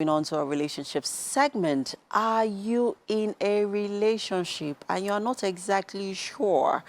Moving on to our relationship segment. Are you in a relationship and you're not exactly sure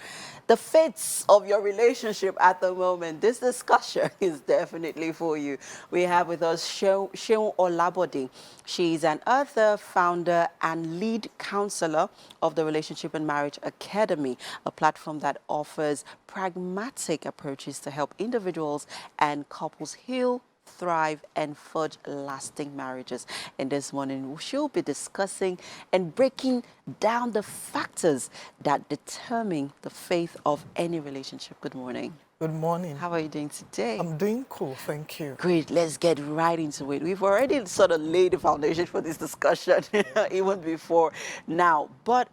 the fates of your relationship at the moment? This discussion is definitely for you. We have with us Seun Olabode. She's an author, founder, and lead counselor of the Relationship and Marriage Academy, a platform that offers pragmatic approaches to help individuals and couples heal, thrive, and forge lasting marriages. And this morning, she'll be discussing and breaking down the factors that determine the faith of any relationship. Good morning. Good morning. How are you doing today? I'm doing cool, thank you. Great, let's get right into it. We've already sort of laid the foundation for this discussion even before now. But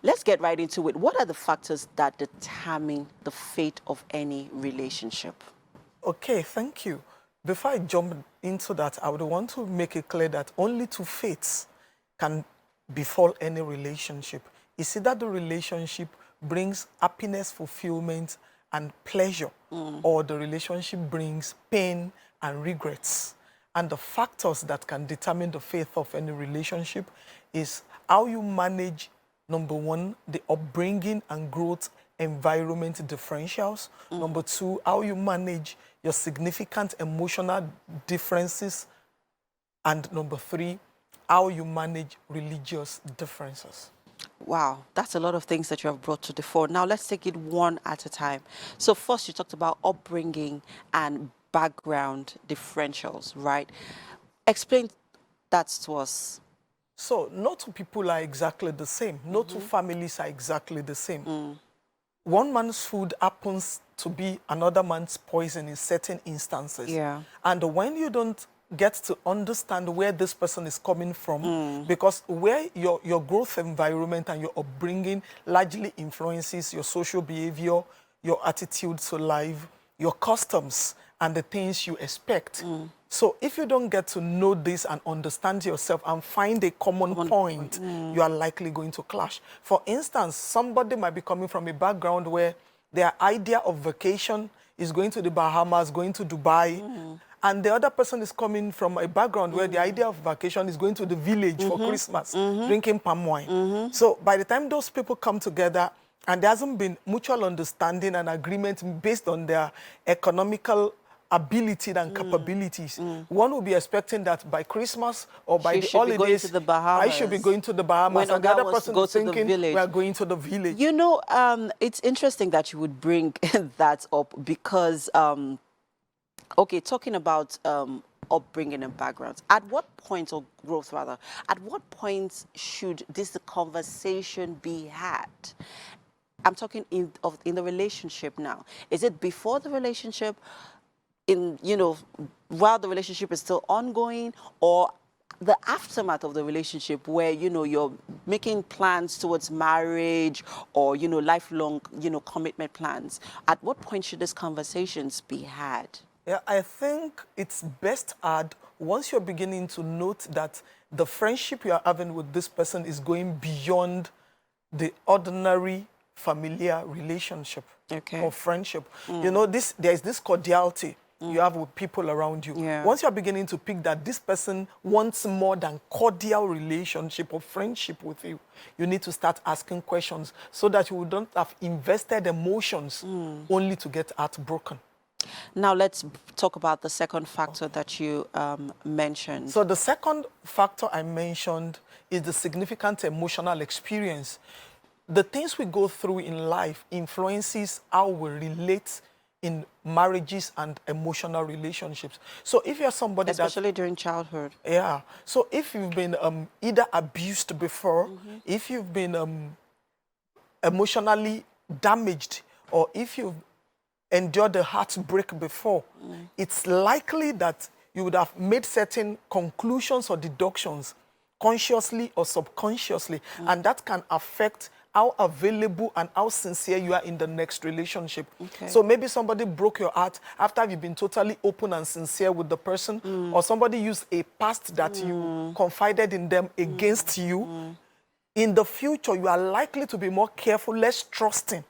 let's get right into it. What are the factors that determine the fate of any relationship? Okay, thank you. Before I jump into that, I would want to make it clear that only two fates can befall any relationship. It's either the relationship brings happiness, fulfillment, and pleasure, or the relationship brings pain and regrets. And the factors that can determine the fate of any relationship is how you manage, number one, the upbringing and growth environment differentials. Number two, how you manage your significant emotional differences. And number three, how you manage religious differences. Wow, that's a lot of things that you have brought to the fore. Now let's take it one at a time. So first you talked about upbringing and background differentials, right? Explain that to us. So not two people are exactly the same. No two families are exactly the same. One man's food happens to be another man's poison in certain instances. Yeah. And when you don't get to understand where this person is coming from, because where your growth environment and your upbringing largely influences your social behavior, your attitude to life, your customs, and the things you expect. So if you don't get to know this and understand yourself and find a common point, you are likely going to clash. For instance, somebody might be coming from a background where their idea of vacation is going to the Bahamas, going to Dubai, and the other person is coming from a background where the idea of vacation is going to the village for Christmas, drinking palm wine. So by the time those people come together, and there hasn't been mutual understanding and agreement based on their economical ability and capabilities. One will be expecting that by Christmas or by the holidays, I should be going to the Bahamas, and the other person is thinking we are going to the village. You know, it's interesting that you would bring that up because, okay, talking about upbringing and backgrounds, at what point, or growth rather, at what point should this conversation be had? I'm talking in the relationship now. Is it before the relationship, while the relationship is still ongoing, or the aftermath of the relationship where, you're making plans towards marriage or, lifelong, commitment plans? At what point should these conversations be had? Yeah, I think it's best had once you're beginning to note that the friendship you are having with this person is going beyond the ordinary familiar relationship or friendship. There is this cordiality you have with people around you. Yeah. Once you're beginning to pick that this person wants more than cordial relationship or friendship with you, you need to start asking questions so that you don't have invested emotions only to get heartbroken. Now let's talk about the second factor that you mentioned. So the second factor I mentioned is the significant emotional experience. The things we go through in life influences how we relate in marriages and emotional relationships. So if you're somebody especially during childhood. Yeah. So if you've been either abused before, if you've been emotionally damaged, or if you've endured a heartbreak before, it's likely that you would have made certain conclusions or deductions consciously or subconsciously, and that can affect how available and how sincere you are in the next relationship. Okay. So maybe somebody broke your heart after you've been totally open and sincere with the person, or somebody used a past that you confided in them against you. In the future, you are likely to be more careful, less trusting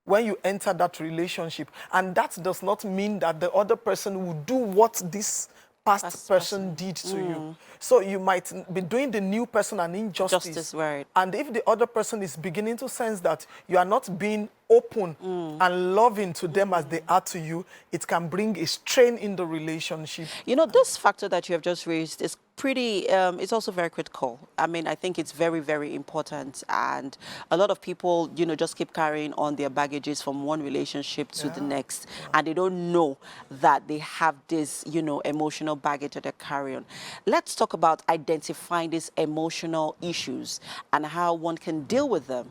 when you enter that relationship. And that does not mean that the other person will do what this past person did to you. So you might be doing the new person an injustice. Justice, right. And if the other person is beginning to sense that you are not being open and loving to them as they are to you, it can bring a strain in the relationship. You know, this factor that you have just raised is pretty, it's also very critical. I mean, I think it's very, very important. And a lot of people, you know, just keep carrying on their baggages from one relationship to the next. And they don't know that they have this, you know, emotional baggage that they're carrying. Let's talk about identifying these emotional issues and how one can deal with them,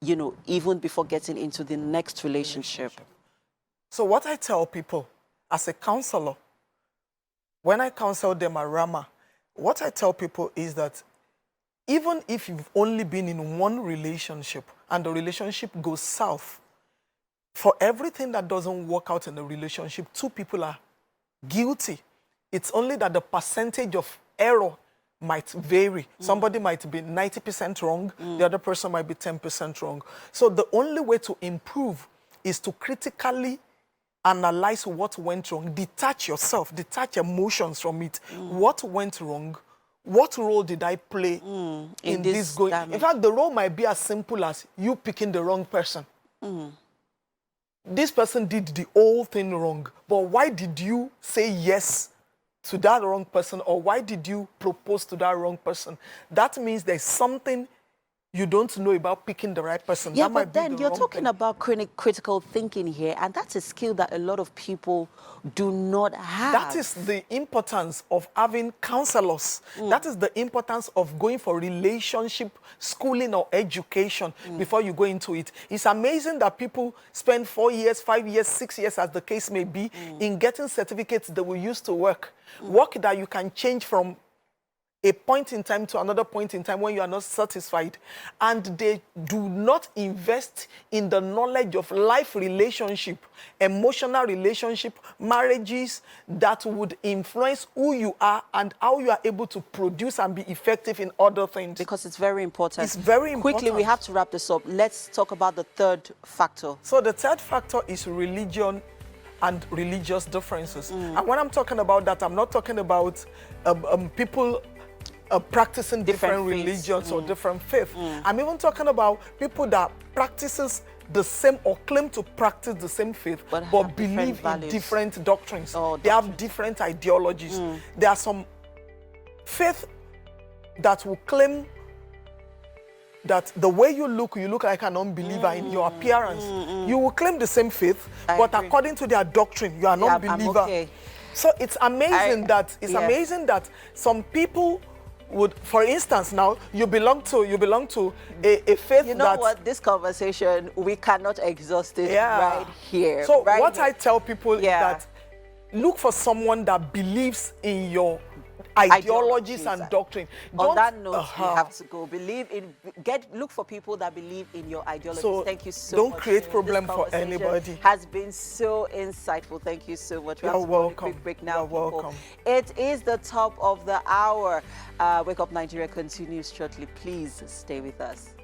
you know, even before getting into the next relationship. So what I tell people as a counselor, when I counsel them at Rama, what I tell people is that even if you've only been in one relationship and the relationship goes south, for everything that doesn't work out in the relationship, two people are guilty. It's only that the percentage of error might vary. Somebody might be 90% wrong, the other person might be 10% wrong. So the only way to improve is to critically analyze what went wrong, detach yourself, detach emotions from it. What went wrong? What role did I play in this going? In fact, the role might be as simple as you picking the wrong person. This person did the whole thing wrong, but why did you say yes to that wrong person, or why did you propose to that wrong person? That means there's something you don't know about picking the right person. Yeah, that might but then be you're talking about critical thinking here, and that's a skill that a lot of people do not have. That is the importance of having counselors. That is the importance of going for relationship schooling or education before you go into it. It's amazing that people spend 4 years, 5 years, 6 years, as the case may be, in getting certificates that will use to work. Work that you can change from a point in time to another point in time when you are not satisfied. And they do not invest in the knowledge of life relationship, emotional relationship, marriages that would influence who you are and how you are able to produce and be effective in other things. Because it's very important. It's very important. Quickly, we have to wrap this up. Let's talk about the third factor. So the third factor is religion and religious differences. And when I'm talking about that, I'm not talking about people practicing different religions or different faith. I'm even talking about people that practices the same or claim to practice the same faith, but believe in different doctrines. They have different ideologies. There are some faith that will claim that the way you look like an unbeliever in your appearance. You will claim the same faith, but according to their doctrine, you are an unbeliever. Okay. So it's amazing amazing that some people would, for instance, now you belong to a faith. You know what? This conversation, we cannot exhaust it right here. So what I tell people is that look for someone that believes in your ideologies and doctrine. On that note, you have to go. Look for people that believe in your ideologies. So thank you so much. Don't create problem for anybody. Has been so insightful. Thank you so much. You're welcome. A quick break now. You're welcome. It is the top of the hour. Wake Up Nigeria continues shortly. Please stay with us.